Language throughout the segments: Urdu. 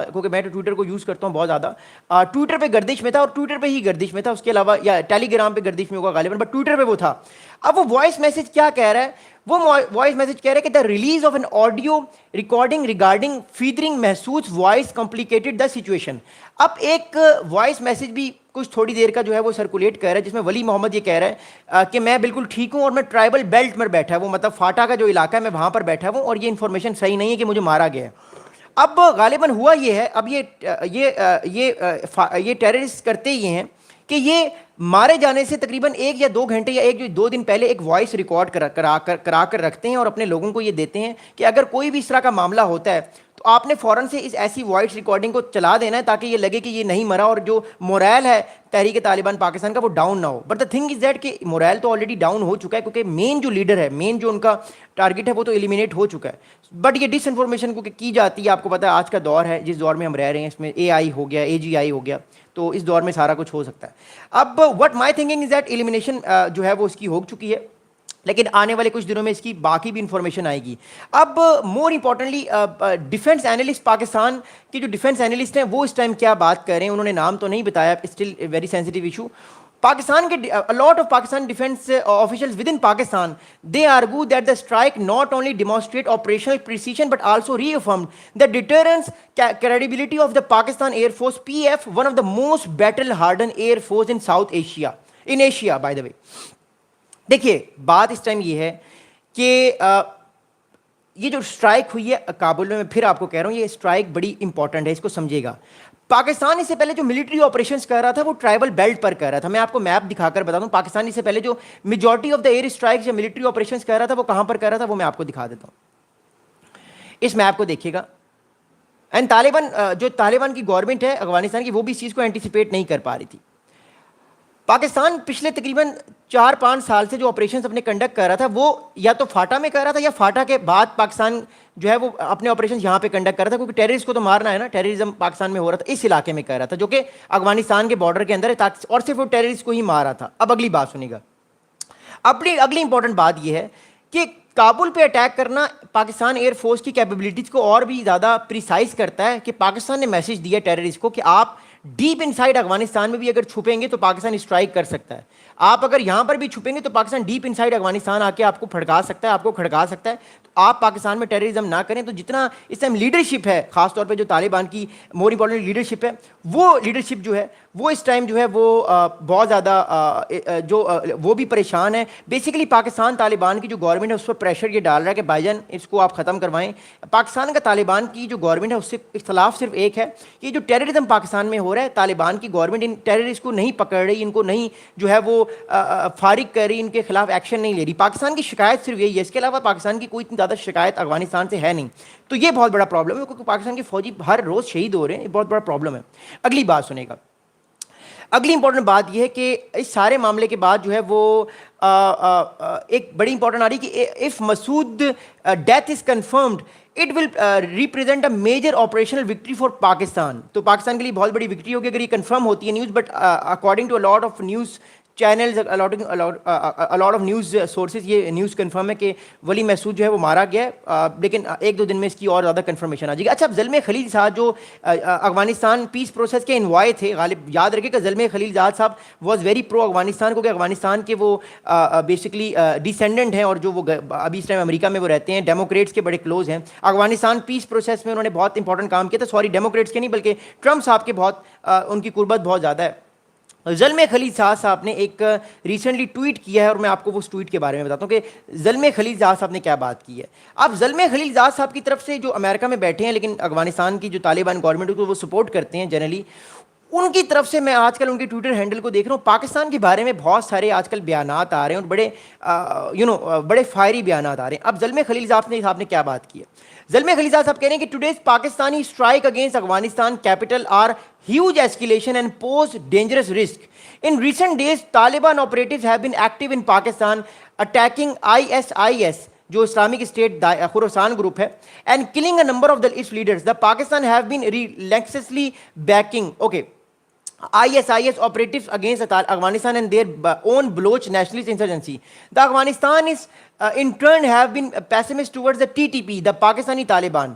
کیونکہ میں تو ٹویٹر کو یوز کرتا ہوں بہت زیادہ. ٹویٹر پہ گردش میں تھا اور ٹویٹر پہ ہی گردش میں تھا, اس کے علاوہ یا ٹیلی گرام پہ گردش میں ہوگا غالباً, بٹ ٹویٹر پہ وہ تھا. اب وہ وائس میسج کیا کہہ رہا ہے, وہ وائس میسج کہہ رہا ہے کہ the release of an audio recording regarding feathering محسوس وائس کمپلیکیٹڈ دا سچویشن. اب ایک وائس میسج بھی کچھ تھوڑی دیر کا جو ہے وہ سرکولیٹ کر رہا ہے جس میں ولی محمد یہ کہہ رہا ہے کہ میں بالکل ٹھیک ہوں اور میں ٹرائبل بیلٹ میں بیٹھا ہوں, مطلب فاٹا کا جو علاقہ ہے میں وہاں پر بیٹھا ہوں اور یہ انفارمیشن صحیح نہیں ہے کہ مجھے مارا گیا ہے. اب غالباً ہوا یہ ہے, اب یہ ٹیررسٹ کرتے یہ ہیں کہ یہ مارے جانے سے تقریباً 1 یا 2 گھنٹے یا 1-2 دن پہلے ایک وائس ریکارڈ کرا کر رکھتے ہیں اور اپنے لوگوں کو یہ دیتے ہیں کہ اگر کوئی بھی اس طرح کا معاملہ ہوتا ہے تو آپ نے فوراً سے اس ایسی وائس ریکارڈنگ کو چلا دینا ہے تاکہ یہ لگے کہ یہ نہیں مرا اور جو مورائل ہے تحریک طالبان پاکستان کا وہ ڈاؤن نہ ہو. But the thing is that کہ مورائل تو آلریڈی ڈاؤن ہو چکا ہے کیونکہ مین جو لیڈر ہے, مین جو ان کا ٹارگٹ ہے وہ تو ایلیمینیٹ ہو چکا ہے. بٹ یہ ڈس انفارمیشن کو کی جاتی ہے, آپ کو پتہ ہے آج کا دور ہے جس دور میں ہم رہ رہے ہیں, اس میں AI ہو گیا, AGI ہو گیا, تو اس دور میں سارا کچھ ہو سکتا ہے. اب what my thinking is that elimination جو ہے وہ اس کی ہو چکی ہے, لیکن آنے والے کچھ دنوں میں اس کی باقی بھی انفارمیشن آئے گی. اب more importantly defence analyst Pakistan کے جو ڈیفینس اینالسٹ ہیں وہ اس ٹائم کیا بات کر رہے ہیں, انہوں نے نام تو نہیں بتایا, still very sensitive issue. Pakistan کے lot of Pakistan defence officials with in Pakistan they argue that the strike not only demonstrate operational precision but also reaffirmed the deterrence credibility of the Pakistan air force PF, one of the most battle hardened air force in South Asia, in Asia by the way. دیکھیے بات اس ٹائم یہ ہے کہ یہ جو اسٹرائک ہوئی ہے کابل میں پھر آپ کو کہہ رہا ہوں یہ اسٹرائک بڑی امپورٹنٹ ہے, اس کو سمجھے گا. پاکستان اس سے پہلے جو ملٹری آپریشنز کر رہا تھا وہ ٹرائبل بیلٹ پر کر رہا تھا. میں آپ کو میپ دکھا کر بتا دوں, پاکستان اس سے پہلے جو majority of the air strikes یا ملٹری آپریشنز کر رہا تھا وہ کہاں پر کر رہا تھا وہ میں آپ کو دکھا دیتا ہوں. اس میپ کو دیکھیے گا. اینڈ طالبان کی گورنمنٹ ہے افغانستان کی وہ بھی اس چیز کو اینٹیسپیٹ نہیں کر پا رہی تھی. پاکستان پچھلے تقریباً 4-5 سال سے جو آپریشنز اپنے کنڈکٹ کر رہا تھا وہ یا تو فاٹا میں کر رہا تھا یا فاٹا کے بعد پاکستان جو ہے وہ اپنے آپریشنز یہاں پہ کنڈکٹ کر رہا تھا, کیونکہ ٹیررسٹ کو تو مارنا ہے نا, ٹیررزم پاکستان میں ہو رہا تھا, اس علاقے میں کر رہا تھا جو کہ افغانستان کے بارڈر کے اندر ہے, اور صرف وہ ٹیررسٹ کو ہی مار رہا تھا. اب اگلی بات سنیے گا. اگلی امپورٹنٹ بات یہ ہے کہ کابل پہ اٹیک کرنا پاکستان ایئر فورس کی کیپیبلٹیز کو اور بھی زیادہ پریسائز کرتا ہے کہ پاکستان نے میسج دیا ٹیررسٹ کو کہ آپ ڈیپ انسائڈ افغانستان میں بھی اگر چھپیں گے تو پاکستان اسٹرائک کر سکتا ہے. آپ اگر یہاں پر بھی چھپیں گے تو پاکستان ڈیپ انسائڈ افغانستان آ کے آپ کو پھڑکا سکتا ہے, آپ کو کھڑکا سکتا ہے. تو آپ پاکستان میں ٹیررزم نہ کریں. تو جتنا اس ٹائم لیڈرشپ ہے, خاص طور پہ جو طالبان کی مور امپورٹنٹ لیڈرشپ ہے, وہ لیڈرشپ جو ہے وہ اس ٹائم جو ہے وہ بہت زیادہ جو وہ بھی پریشان ہے. بیسیکلی پاکستان طالبان کی جو گورنمنٹ ہے اس پر پریشر یہ ڈال رہا ہے کہ بھائی جان اس کو آپ ختم کروائیں. پاکستان کا طالبان کی جو گورنمنٹ ہے اس سے اختلاف صرف ایک ہے کہ جو ٹیررزم پاکستان میں ہو رہا ہے, طالبان کی گورنمنٹ ان ٹیررسٹ کو نہیں پکڑ رہی, ان کو نہیں جو ہے وہ فارغ کر رہی, ان کے خلاف ایکشن نہیں لے رہی. پاکستان کی شکایت صرف یہی ہے, اس کے علاوہ پاکستان کی کوئی اتنی زیادہ شکایت افغانستان سے ہے نہیں. تو یہ بہت بڑا پرابلم ہے کیونکہ پاکستان کے فوجی ہر روز شہید ہو رہے ہیں, یہ بہت بڑا پرابلم ہے. اگلی بات سنے گا. اگلی امپورٹنٹ بات یہ ہے کہ اس سارے معاملے کے بعد جو ہے وہ ایک بڑی امپورٹنٹ آ رہی کہ if Masood death is confirmed it will represent a major operational victory for Pakistan. تو پاکستان کے لیے بہت بڑی وکٹری ہوگی اگر یہ کنفرم ہوتی ہے news. But according to lot of news channels, a lot of news sources, یہ نیوز کنفرم ہے کہ ولی محسود جو ہے وہ مارا گیا ہے, لیکن 1-2 دن میں اس کی اور زیادہ کنفرمیشن آ جائے گی. اچھا, اب زلمے خلیل صاحب جو افغانستان پیس پروسیس کے انوائے تھے, غالب یاد رکھے کہ زلمے خلیل زاد صاحب واز ویری پرو افغانستان, کو کہ افغانستان کے وہ بیسکلی ڈیسینڈنٹ ہیں اور جو وہ ابھی اس ٹائم امریکہ میں وہ رہتے ہیں, ڈیموکریٹس کے بڑے کلوز ہیں. افغانستان پیس پروسیس میں انہوں نے بہت امپورٹنٹ کام کیا تھا, سوری ڈیموکریٹس کے نہیں بلکہ ٹرمپ صاحب کے بہت ان کی قربت بہت زیادہ ہے. زلمے خلیل صاحب نے ایک ریسنٹلی ٹویٹ کیا ہے اور میں آپ کو اس ٹویٹ کے بارے میں بتاتا ہوں کہ زلمے خلیل صاحب نے کیا بات کی ہے. اب زلمے خلیل صاحب کی طرف سے جو امریکہ میں بیٹھے ہیں لیکن افغانستان کی جو طالبان گورنمنٹ کو وہ سپورٹ کرتے ہیں جنرلی, ان کی طرف سے میں آج کل ان کے ٹویٹر ہینڈل کو دیکھ رہا ہوں, پاکستان کے بارے میں بہت سارے آج کل بیانات آ رہے ہیں اور بڑے بڑے فائری بیانات آ رہے ہیں. اب زلمے خلیل صاحب نے کیا بات کی ہے. زلمے خلیل صاحب کہہ رہے ہیں کہ today's Pakistani strike against Afghanistan capital R huge escalation and pose dangerous risk. In recent days, Taliban operatives have been active in Pakistan attacking ISIS, جو اسلامک اسٹیٹ خراسان گروپ ہے, and killing a number of its leaders. The Pakistan have been relentlessly backing. Okay. ISIS operatives against Afghanistan and their own Baloch nationalist insurgency. The Afghanistan is in turn have been pessimist towards the TTP, the Pakistani Taliban.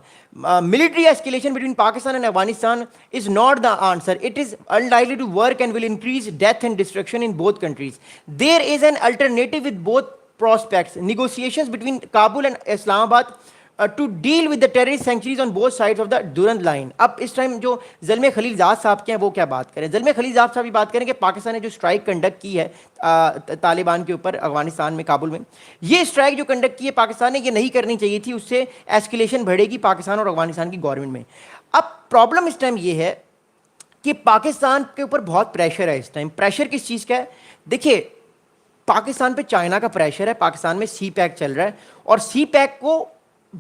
Military escalation between Pakistan and Afghanistan is not the answer. It is unlikely to work and will increase death and destruction in both countries. There is an alternative with both prospects. Negotiations between Kabul and Islamabad to deal with the terrorist sanctuaries on both sides of the Durand line. اب اس ٹائم جو زلمے خلیل زاد صاحب کے ہیں وہ کیا بات کریں؟ زلمے خلیل زاد صاحب یہ بات کریں کہ پاکستان نے جو اسٹرائک کنڈکٹ کی ہے طالبان کے اوپر افغانستان میں کابل میں، یہ اسٹرائک جو کنڈکٹ کی ہے پاکستان نے، یہ نہیں کرنی چاہیے تھی، اس سے ایسکیلیشن بڑھے گی پاکستان اور افغانستان کی گورنمنٹ میں. اب پرابلم اس ٹائم یہ ہے کہ پاکستان کے اوپر بہت پریشر ہے اس ٹائم. پریشر کس چیز کا ہے؟ دیکھیے پاکستان پہ چائنا کا پریشر ہے، پاکستان میں سی پیک چل رہا ہے، اور سی پیک کو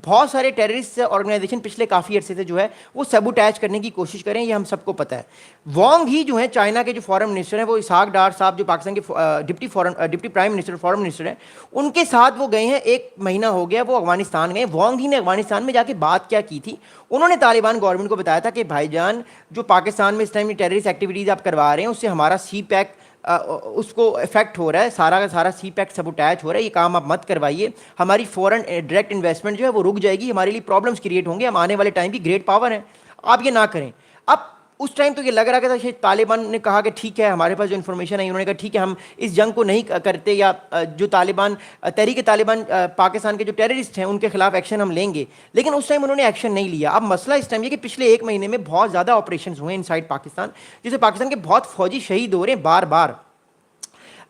بہت سارے ٹیررسٹ آرگنائزیشن پچھلے کافی عرصے سے جو ہے وہ سیبوٹیج کرنے کی کوشش کریں، یہ ہم سب کو پتہ ہے. وانگ ہی جو ہیں چائنا کے جو فارن منسٹر ہیں، وہ اسحاق ڈار صاحب جو پاکستان کے deputy prime minister foreign minister ہیں، ان کے ساتھ وہ گئے ہیں، 1 مہینہ ہو گیا وہ افغانستان گئے. وانگ ہی نے افغانستان میں جا کے بات کیا کی تھی؟ انہوں نے طالبان گورنمنٹ کو بتایا تھا کہ بھائی جان جو پاکستان میں اس ٹائم ٹیررسٹ ایکٹیویٹیز آپ کروا رہے ہیں اس سے ہمارا سی پیک اس کو افیکٹ ہو رہا ہے، سارا کا سارا سی پیک سبوٹیج ہو رہا ہے، یہ کام آپ مت کروائیے، ہماری فورن ڈائریکٹ انویسٹمنٹ جو ہے وہ رک جائے گی، ہمارے لیے پرابلمس کریٹ ہوں گے، ہم آنے والے ٹائم کی گریٹ پاور ہیں، آپ یہ نہ کریں. اب اس ٹائم تو یہ لگ رہا تھا کہ طالبان نے کہا کہ ٹھیک ہے ہمارے پاس جو انفارمیشن ہے، انہوں نے کہا ٹھیک ہے ہم اس جنگ کو نہیں کرتے، یا جو طالبان تحریک طالبان پاکستان کے جو ٹیررسٹ ہیں ان کے خلاف ایکشن ہم لیں گے، لیکن اس ٹائم انہوں نے ایکشن نہیں لیا. اب مسئلہ اس ٹائم یہ کہ پچھلے 1 مہینے میں بہت زیادہ آپریشنز ہوئے ان سائڈ پاکستان، جس سے پاکستان کے بہت فوجی شہید ہو رہے ہیں بار بار.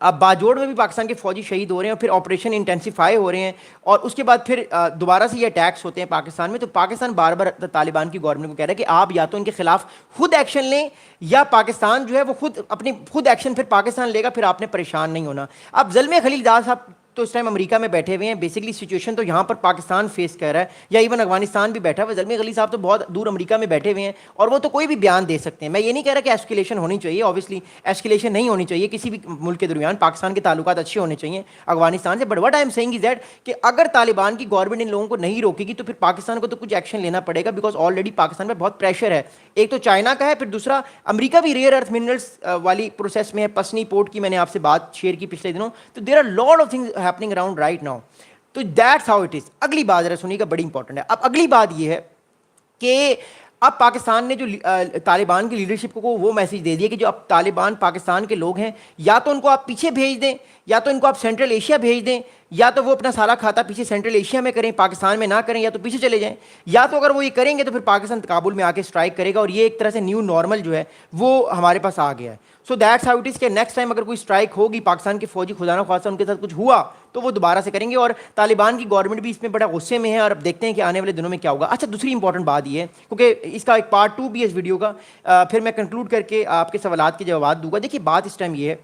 اب باجوڑ میں بھی پاکستان کے فوجی شہید ہو رہے ہیں، اور پھر آپریشن انٹینسیفائی ہو رہے ہیں، اور اس کے بعد پھر دوبارہ سے یہ اٹیکس ہوتے ہیں پاکستان میں. تو پاکستان بار بار طالبان کی گورنمنٹ کو کہہ رہا ہے کہ آپ یا تو ان کے خلاف خود ایکشن لیں، یا پاکستان جو ہے وہ خود ایکشن پھر پاکستان لے گا، پھر آپ نے پریشان نہیں ہونا. اب زلمے خلیل زاد صاحب تو اس ٹائم امریکہ میں بیٹھے ہوئے ہیں، بیسکلی سچویشن تو یہاں پر پاکستان فیس کر رہا ہے، یا ایون افغانستان بھی بیٹھا ہوا ہے. زلمے خلیل صاحب تو بہت دور امریکہ میں بیٹھے ہوئے ہیں، اور وہ تو کوئی بھی بیان دے سکتے ہیں. میں یہ نہیں کہہ رہا کہ ایسکیلیشن ہونی چاہیے، اوبیسلی ایسکیلیشن نہیں ہونی چاہیے کسی بھی ملک کے درمیان، پاکستان کے تعلقات اچھے ہونے چاہیے افغانستان سے. But what I am seeing is that کہ اگر طالبان کی گورنمنٹ ان لوگوں کو نہیں روکے گی تو پھر پاکستان کو تو کچھ ایکشن لینا پڑے گا، بیکاز آلریڈی پاکستان میں بہت پریشر ہے. ایک تو چائنا کا ہے، پھر دوسرا امریکہ بھی ریئر ارتھ منرلس والی پروسیس میں ہے. پسنی پورٹ کی میں نے آپ سے بات شیئر کی پچھلے دنوں. تو there are lot of things happening around right now. تو دیٹس ہاؤ اٹ از. اگلی بات ذرا سنیے گا، بڑی امپورٹنٹ ہے. اب اگلی بات یہ ہے کہ اب پاکستان نے جو طالبان کی لیڈرشپ کو وہ میسج دے دیا کہ جو اب طالبان پاکستان کے لوگ ہیں، یا تو ان کو آپ پیچھے بھیج دیں، یا تو ان کو آپ سینٹرل ایشیا بھیج دیں، یا تو وہ اپنا سارا کھاتا پیچھے سینٹرل ایشیا میں کریں، پاکستان میں نہ کریں، یا تو پیچھے چلے جائیں. یا تو اگر وہ یہ کریں گے تو پھر پاکستان کابل میں آ کے اسٹرائک کرے گا، اور یہ ایک طرح سے نیو نارمل جو ہے وہ ہمارے پاس آ گیا ہے. سو دیٹس ہاؤ اٹ از کہ نیکسٹ ٹائم اگر کوئی اسٹرائک ہوگی پاکستان کے فوجی خدا نہ خواستہ ان کے ساتھ کچھ ہوا تو وہ دوبارہ سے کریں گے. اور طالبان کی گورنمنٹ بھی اس میں بڑا غصے میں ہے، اور اب دیکھتے ہیں کہ آنے والے دنوں میں کیا ہوگا. اچھا دوسری امپورٹنٹ بات یہ ہے، کیونکہ اس کا ایک پارٹ 2 بھی ہے اس ویڈیو کا، پھر میں کنکلوڈ کر کے آپ کے سوالات کے جوابات دوں گا. دیکھیے بات اس ٹائم یہ ہے،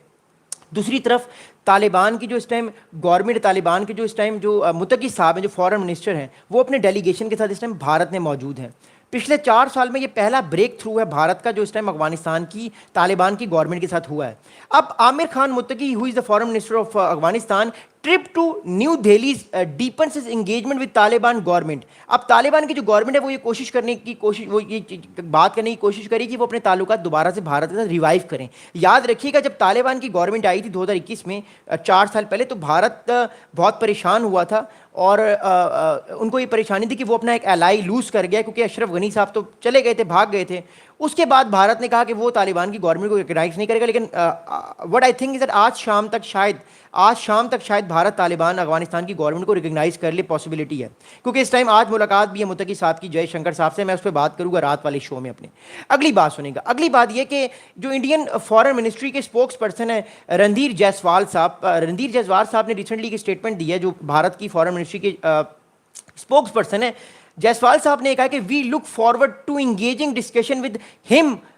دوسری طرف طالبان کی جو اس ٹائم گورنمنٹ طالبان کے جو اس ٹائم جو متقی صاحب ہیں، جو فارن منسٹر ہیں، وہ اپنے ڈیلیگیشن کے ساتھ اس ٹائم بھارت میں موجود ہیں. پچھلے 4 سال میں یہ پہلا بریک تھرو ہے بھارت کا جو اس ٹائم افغانستان کی طالبان کی گورنمنٹ کے ساتھ ہوا ہے. اب Amir Khan Muttaqi who is the foreign minister of Afghanistan trip to New Delhi deepens his engagement with Taliban government. اب طالبان کی جو گورنمنٹ ہے وہ یہ کوشش کرنے کی بات کرنے کی کوشش کرے کہ وہ اپنے تعلقات دوبارہ سے بھارت کے ساتھ ریوائیو کریں. یاد رکھیے گا جب طالبان کی گورنمنٹ آئی تھی 2021 میں 4 سال پہلے، تو بھارت بہت پریشان ہوا تھا، اور ان کو یہ پریشانی تھی کہ وہ اپنا ایک الائی لوز کر گیا، کیونکہ اشرف غنی صاحب تو چلے گئے تھے، بھاگ گئے تھے. اس کے بعد بھارت نے کہا کہ وہ طالبان کی گورنمنٹ کو ریکگنائز نہیں کرے گا. لیکن what I think is that آج شام تک شاید بھارت طالبان افغانستان کی گورنمنٹ کو ریکگنائز کر لے، پاسبلٹی ہے، کیونکہ اس ٹائم آج ملاقات بھی ہے متقی صاحب کی جے شنکر صاحب سے. میں اس پہ بات کروں گا رات والے شو میں اپنے. اگلی بات سنیں گا. اگلی بات یہ کہ جو انڈین فارن منسٹری کے اسپوکس پرسن ہیں رندھیر جیسوال صاحب نے ریسنٹلی ایک اسٹیٹمنٹ دی ہے، جو بھارت کی فارن منسٹری کے اسپوکس پرسن ہیں. جیسوال صاحب نے کہا کہ we look forward to engaging discussion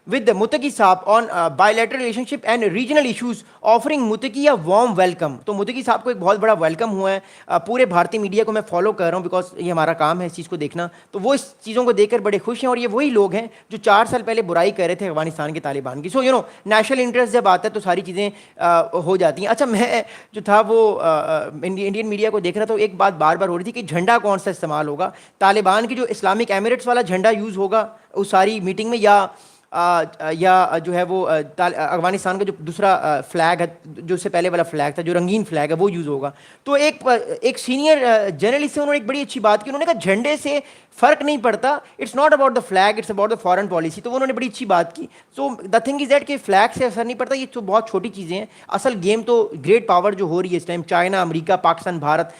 with Muttaqi صاحب on bilateral relationship and regional issues, offering Muttaqi a warm welcome. تو متقی صاحب کو ایک بہت بڑا ویلکم ہوا ہے. پورے بھارتی میڈیا کو میں فالو کر رہا ہوں، بیکاز یہ ہمارا کام ہے اس چیز کو دیکھنا. تو وہ اس چیزوں کو دیکھ کر بڑے خوش ہیں، اور یہ وہی لوگ ہیں جو 4 سال پہلے برائی کر رہے تھے افغانستان کے طالبان کی. سو نیشنل انٹرسٹ جب آتا ہے تو ساری چیزیں ہو جاتی ہیں. اچھا میں جو تھا وہ انڈین میڈیا کو دیکھ رہا تھا، ایک بات بار بار ہو رہی تھی کہ جھنڈا کون سا استعمال ہوگا. طالبان کی جو اسلامک ایمریٹس والا جھنڈا یوز ہوگا اس ساری میٹنگ میں، یا یا جو ہے وہ افغانستان کا جو دوسرا فلیگ ہے، جو اس سے پہلے والا فلیگ تھا جو رنگین فلیگ ہے وہ یوز ہوگا. تو ایک سینئر جرنلسٹ سے انہوں نے ایک بڑی اچھی بات کی، انہوں نے کہا جھنڈے سے فرق نہیں پڑتا، it's not about the flag, it's about the foreign policy. تو انہوں نے بڑی اچھی بات کی. So the thing is that کہ فلیگ سے اثر نہیں پڑتا، یہ تو بہت چھوٹی چیزیں ہیں. اصل گیم تو گریٹ پاور جو ہو رہی ہے اس ٹائم، چائنا، امریکہ، پاکستان، بھارت،